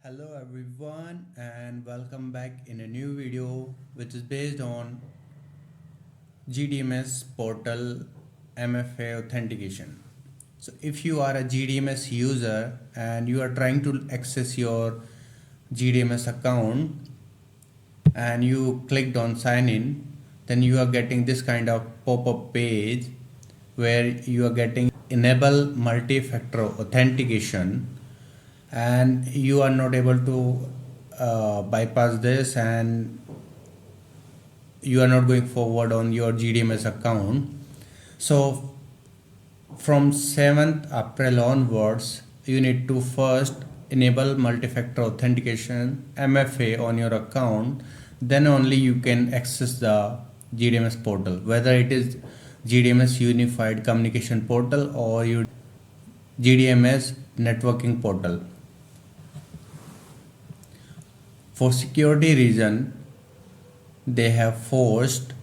Hello everyone and welcome back in a new video which is based on GDMS portal MFA authentication. So if you are a GDMS user and you are trying to access your GDMS account and you clicked on sign in, then you are getting this kind of pop-up page where you are getting enable multi-factor authentication and you are not able to bypass this and you are not going forward on your GDMS account. So from 7th April onwards you need to first enable multi-factor authentication MFA on your account, then only you can access the GDMS portal, whether it is GDMS unified communication portal or your GDMS networking portal. For security reason, they have forced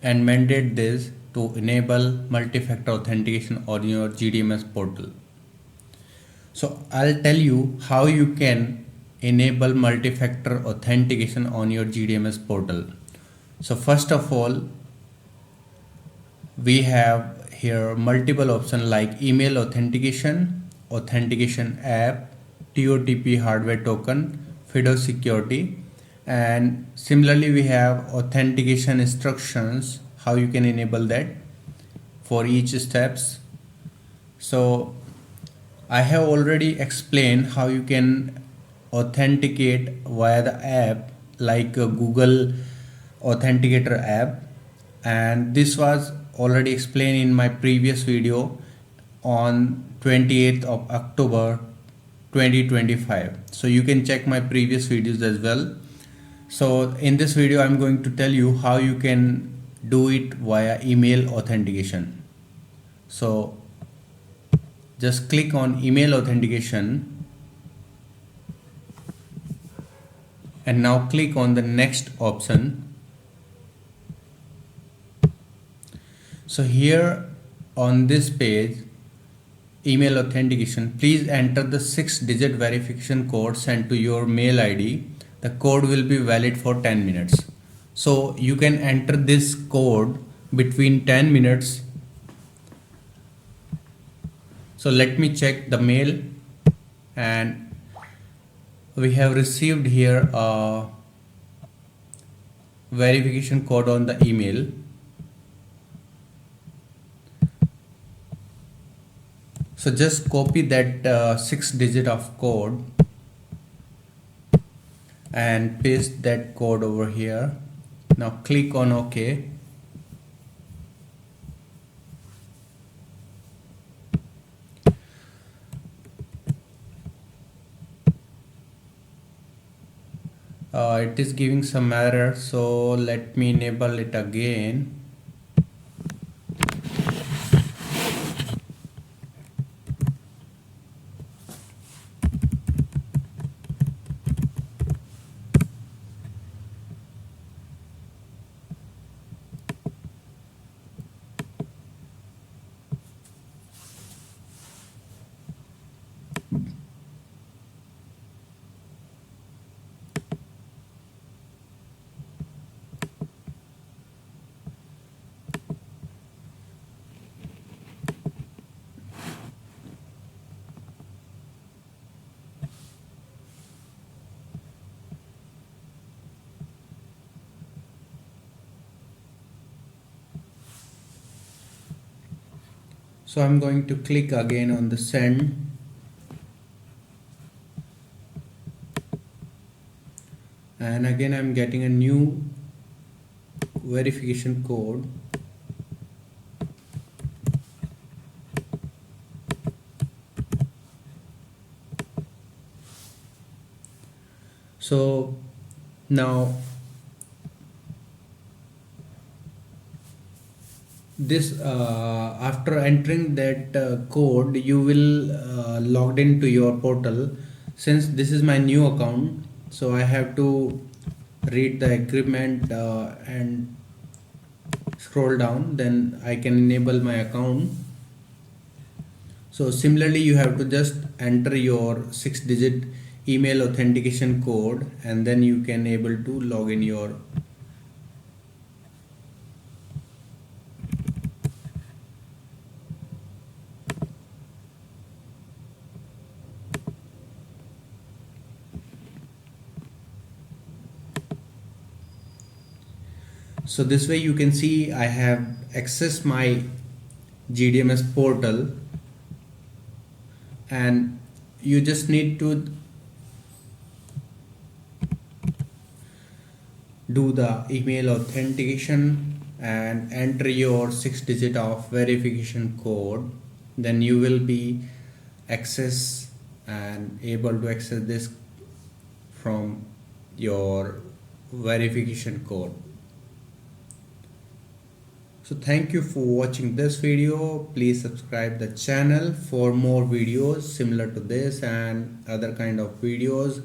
and mandated this to enable multi-factor authentication on your GDMS portal. So I'll tell you how you can enable multi-factor authentication on your GDMS portal. So first of all, we have here multiple options like email authentication, authentication app, TOTP hardware token, FIDO security, and similarly we have authentication instructions, how you can enable that for each steps. So I have already explained how you can authenticate via the app like a Google Authenticator app, and this was already explained in my previous video on 28th of October 2025. So you can check my previous videos as well. So in this video I'm going to tell you how you can do it via email authentication. So just click on email authentication and now click on the next option. So here on this page, email authentication, please enter the 6-digit verification code sent to your mail ID. The code will be valid for 10 minutes. So you can enter this code between 10 minutes. So let me check the mail, and we have received here a verification code on the email. So just copy that 6-digit of code and paste that code over here. Now click on OK. It is giving some error, so let me enable it again. So I'm going to click again on the send, and again I'm getting a new verification code. So now this after entering that code, you will logged into your portal. Since this is my new account, so I have to read the agreement and scroll down, then I can enable my account. So similarly you have to just enter your 6-digit email authentication code, and then you can able to log in your so this way you can see I have accessed my GDMS portal, and you just need to do the email authentication and enter your 6 digit of verification code. Then you will be access and able to access this from your verification code. So thank you for watching this video. Please subscribe the channel for more videos similar to this and other kind of videos.